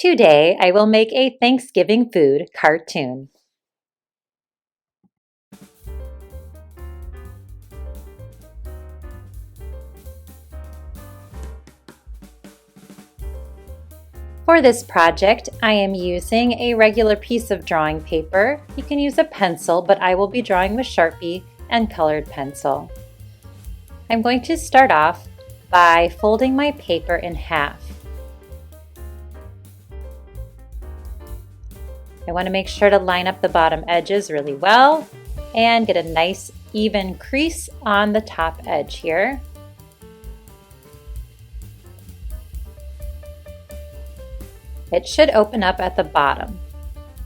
Today I will make a Thanksgiving food cartoon. For this project, I am using a regular piece of drawing paper. You can use a pencil, but I will be drawing with Sharpie and colored pencil. I'm going to start off by folding my paper in half. I want to make sure to line up the bottom edges really well and get a nice even crease on the top edge here. It should open up at the bottom.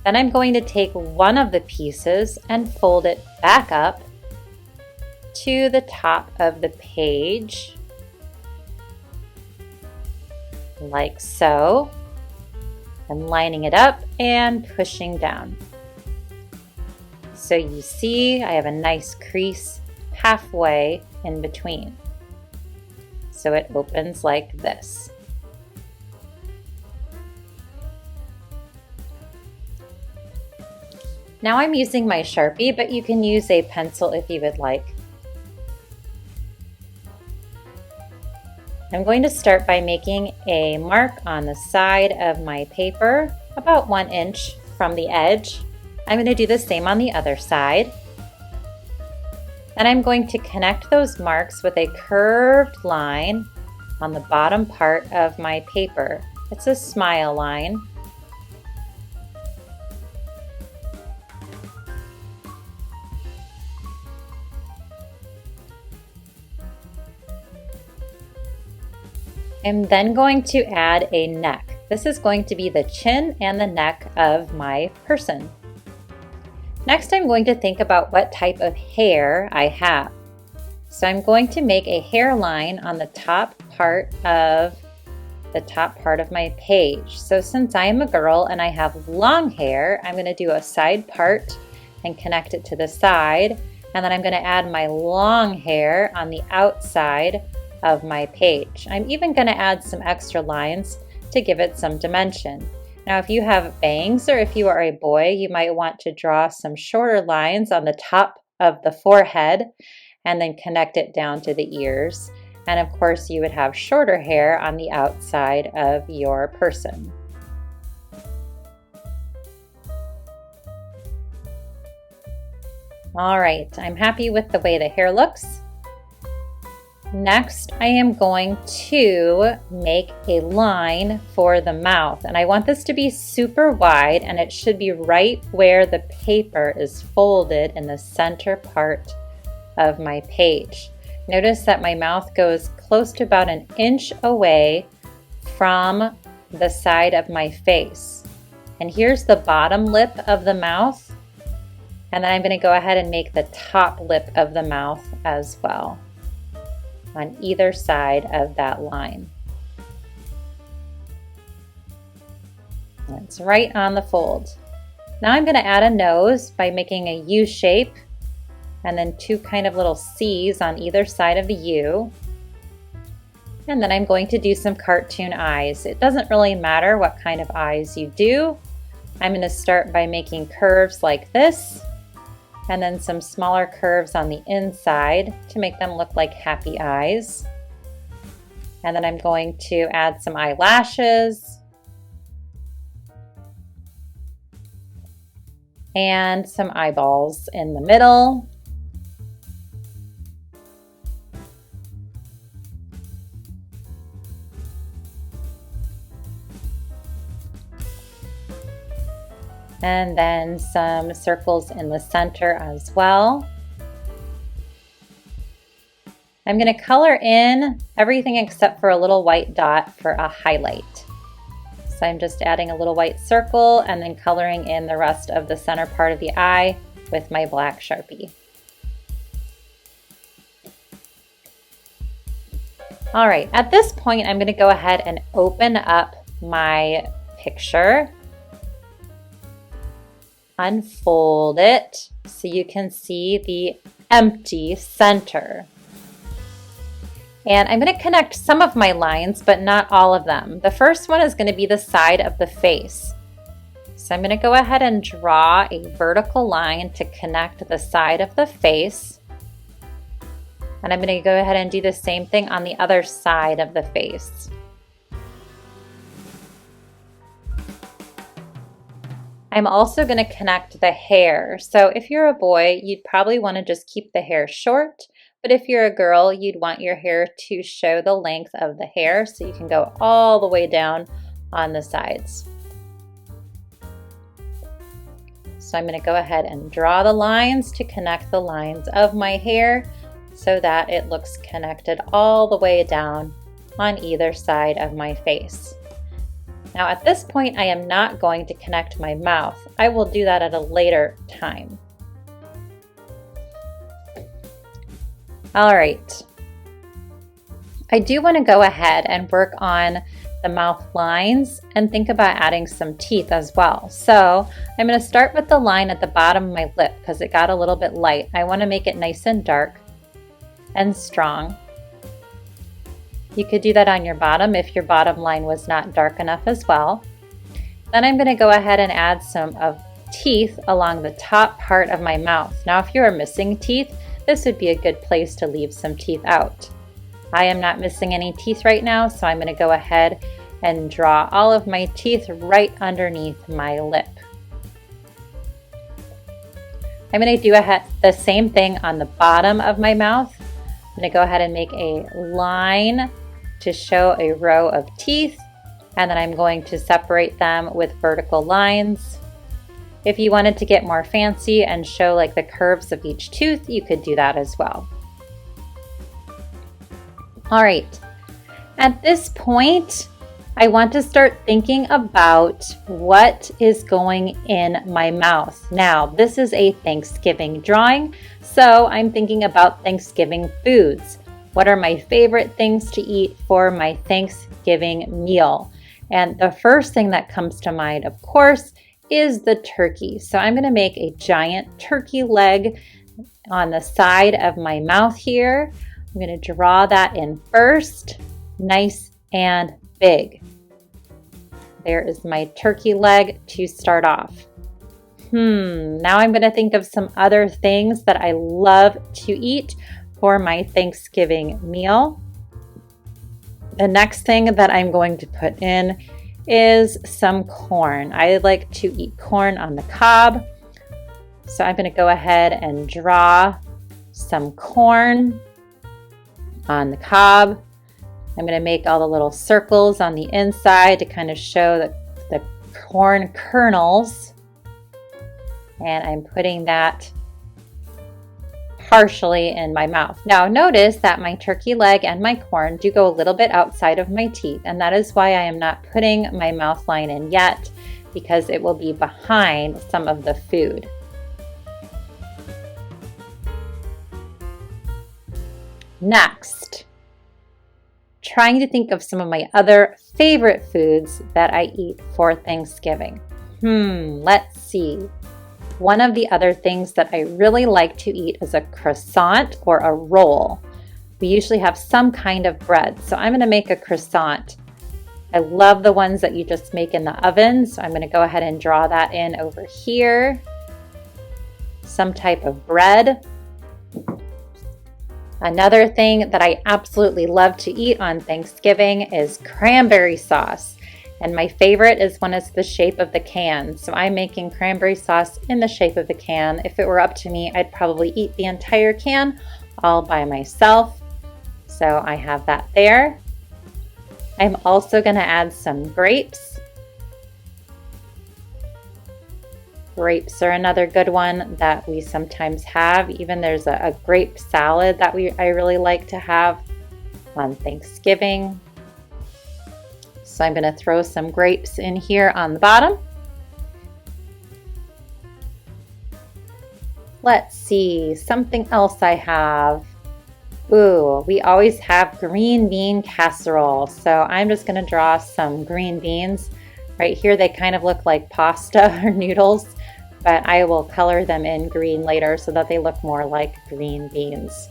Then I'm going to take one of the pieces and fold it back up to the top of the page, like so. I'm lining it up and pushing down. So you see I have a nice crease halfway in between. So it opens like this. Now I'm using my Sharpie, but you can use a pencil if you would like. I'm going to start by making a mark on the side of my paper, about 1 inch from the edge. I'm going to do the same on the other side. Then I'm going to connect those marks with a curved line on the bottom part of my paper. It's a smile line. I'm then going to add a neck. This is going to be the chin and the neck of my person. Next, I'm going to think about what type of hair I have. So I'm going to make a hairline on the top part of my page. So since I am a girl and I have long hair, I'm going to do a side part and connect it to the side. And then I'm going to add my long hair on the outside of my page. I'm even going to add some extra lines to give it some dimension. Now if you have bangs or if you are a boy, you might want to draw some shorter lines on the top of the forehead and then connect it down to the ears. And of course you would have shorter hair on the outside of your person. All right, I'm happy with the way the hair looks. Next, I am going to make a line for the mouth, and I want this to be super wide, and it should be right where the paper is folded in the center part of my page. Notice that my mouth goes close to about 1 inch away from the side of my face. And here's the bottom lip of the mouth, and then I'm going to go ahead and make the top lip of the mouth as well, on either side of that line. It's right on the fold. Now I'm going to add a nose by making a U shape and then 2 kind of little C's on either side of the U. And then I'm going to do some cartoon eyes. It doesn't really matter what kind of eyes you do. I'm going to start by making curves like this, and then some smaller curves on the inside to make them look like happy eyes. And then I'm going to add some eyelashes and some eyeballs in the middle. And then some circles in the center as well. I'm going to color in everything except for a little white dot for a highlight. So I'm just adding a little white circle and then coloring in the rest of the center part of the eye with my black Sharpie. All right, at this point, I'm going to go ahead and open up my picture. Unfold it so you can see the empty center. And I'm going to connect some of my lines, but not all of them. The first one is going to be the side of the face. So I'm going to go ahead and draw a vertical line to connect the side of the face. And I'm going to go ahead and do the same thing on the other side of the face. I'm also going to connect the hair. So if you're a boy, you'd probably want to just keep the hair short. But if you're a girl, you'd want your hair to show the length of the hair so you can go all the way down on the sides. So I'm going to go ahead and draw the lines to connect the lines of my hair so that it looks connected all the way down on either side of my face. Now at this point, I am not going to connect my mouth. I will do that at a later time. All right. I do want to go ahead and work on the mouth lines and think about adding some teeth as well. So I'm going to start with the line at the bottom of my lip because it got a little bit light. I want to make it nice and dark and strong. You could do that on your bottom if your bottom line was not dark enough as well. Then I'm going to go ahead and add some of teeth along the top part of my mouth. Now if you are missing teeth, this would be a good place to leave some teeth out. I am not missing any teeth right now, so I'm going to go ahead and draw all of my teeth right underneath my lip. I'm going to do the same thing on the bottom of my mouth. I'm going to go ahead and make a line to show a row of teeth, and then I'm going to separate them with vertical lines. If you wanted to get more fancy and show like the curves of each tooth, you could do that as well. All right, at this point, I want to start thinking about what is going in my mouth. Now, this is a Thanksgiving drawing, so I'm thinking about Thanksgiving foods. What are my favorite things to eat for my Thanksgiving meal? And the first thing that comes to mind, of course, is the turkey. So I'm going to make a giant turkey leg on the side of my mouth here. I'm going to draw that in first, nice and big. There is my turkey leg to start off. Now I'm going to think of some other things that I love to eat for my Thanksgiving meal. The next thing that I'm going to put in is some corn. I like to eat corn on the cob. So I'm going to go ahead and draw some corn on the cob. I'm going to make all the little circles on the inside to kind of show the corn kernels. And I'm putting that partially in my mouth. Now notice that my turkey leg and my corn do go a little bit outside of my teeth, and that is why I am not putting my mouth line in yet, because it will be behind some of the food. Next, trying to think of some of my other favorite foods that I eat for Thanksgiving. Let's see. One of the other things that I really like to eat is a croissant or a roll. We usually have some kind of bread, so I'm going to make a croissant. I love the ones that you just make in the oven, so I'm going to go ahead and draw that in over here. Some type of bread. Another thing that I absolutely love to eat on Thanksgiving is cranberry sauce. And my favorite is when it's the shape of the can. So I'm making cranberry sauce in the shape of the can. If it were up to me, I'd probably eat the entire can all by myself. So I have that there. I'm also going to add some grapes. Grapes are another good one that we sometimes have. Even there's a grape salad that I really like to have on Thanksgiving. So I'm going to throw some grapes in here on the bottom. Let's see, something else I have. Ooh, we always have green bean casserole. So I'm just going to draw some green beans. Right here they kind of look like pasta or noodles, but I will color them in green later so that they look more like green beans.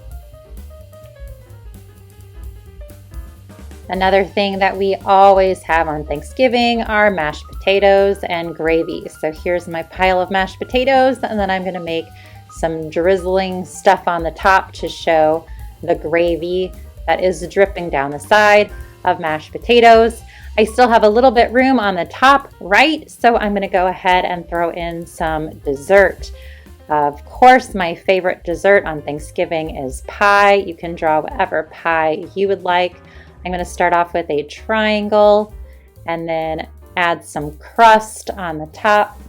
Another thing that we always have on Thanksgiving are mashed potatoes and gravy. So here's my pile of mashed potatoes, and then I'm going to make some drizzling stuff on the top to show the gravy that is dripping down the side of mashed potatoes. I still have a little bit room on the top right, so I'm going to go ahead and throw in some dessert. Of course, my favorite dessert on Thanksgiving is pie. You can draw whatever pie you would like. I'm going to start off with a triangle and then add some crust on the top.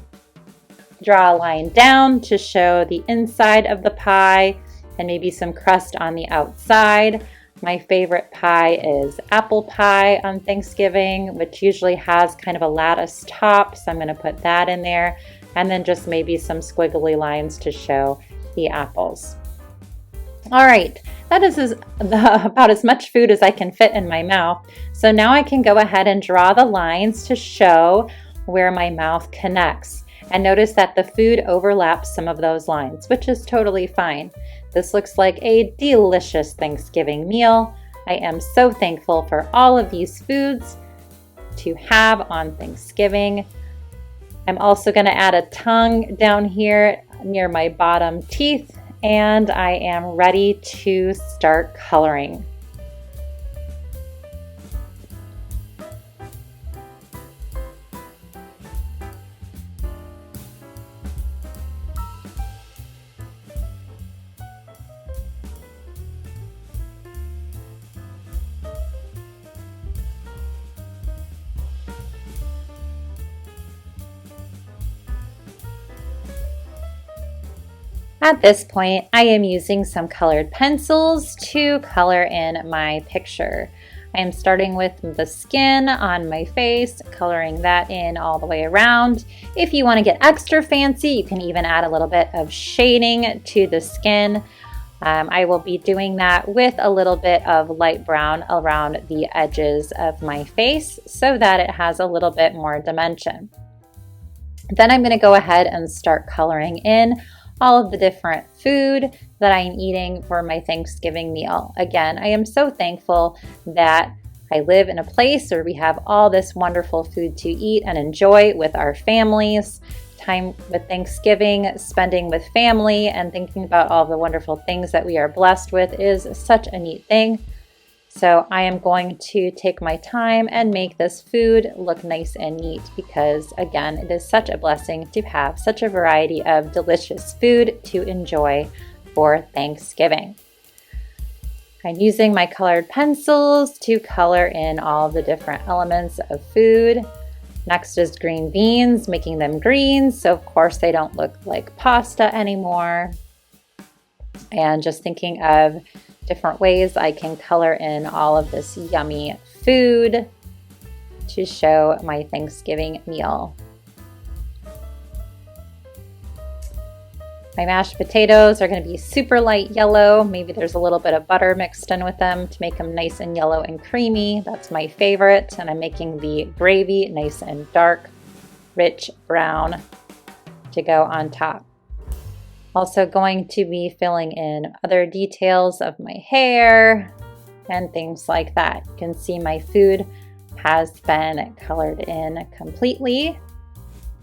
Draw a line down to show the inside of the pie and maybe some crust on the outside. My favorite pie is apple pie on Thanksgiving, which usually has kind of a lattice top, so I'm going to put that in there, and then just maybe some squiggly lines to show the apples. All right, that is about as much food as I can fit in my mouth. So now I can go ahead and draw the lines to show where my mouth connects. And notice that the food overlaps some of those lines, which is totally fine. This looks like a delicious Thanksgiving meal. I am so thankful for all of these foods to have on Thanksgiving. I'm also going to add a tongue down here near my bottom teeth, and I am ready to start coloring. At this point, I am using some colored pencils to color in my picture. I am starting with the skin on my face, coloring that in all the way around. If you want to get extra fancy, you can even add a little bit of shading to the skin. I will be doing that with a little bit of light brown around the edges of my face so that it has a little bit more dimension. Then I'm going to go ahead and start coloring in all of the different food that I'm eating for my Thanksgiving meal. Again, I am so thankful that I live in a place where we have all this wonderful food to eat and enjoy with our families. Time with Thanksgiving, spending with family, and thinking about all the wonderful things that we are blessed with is such a neat thing. So I am going to take my time and make this food look nice and neat because, again, it is such a blessing to have such a variety of delicious food to enjoy for Thanksgiving. I'm using my colored pencils to color in all the different elements of food. Next is green beans, making them green, so of course they don't look like pasta anymore. And just thinking of different ways I can color in all of this yummy food to show my Thanksgiving meal. My mashed potatoes are going to be super light yellow. Maybe there's a little bit of butter mixed in with them to make them nice and yellow and creamy. That's my favorite. And I'm making the gravy nice and dark, rich brown to go on top. Also going to be filling in other details of my hair and things like that. You can see my food has been colored in completely.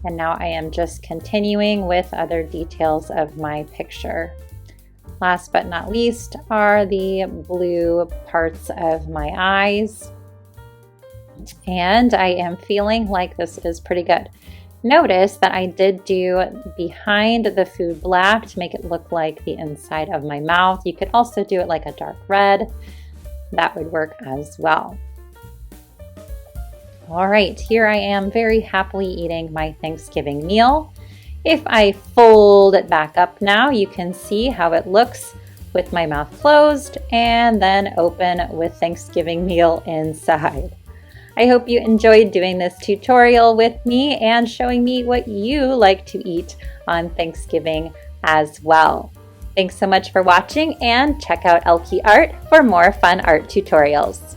And now I am just continuing with other details of my picture. Last but not least are the blue parts of my eyes. And I am feeling like this is pretty good. Notice that I did do behind the food black to make it look like the inside of my mouth. You could also do it like a dark red. That would work as well. All right, here I am very happily eating my Thanksgiving meal. If I fold it back up now, you can see how it looks with my mouth closed and then open with Thanksgiving meal inside. I hope you enjoyed doing this tutorial with me and showing me what you like to eat on Thanksgiving as well. Thanks so much for watching, and check out Ehlke Art for more fun art tutorials.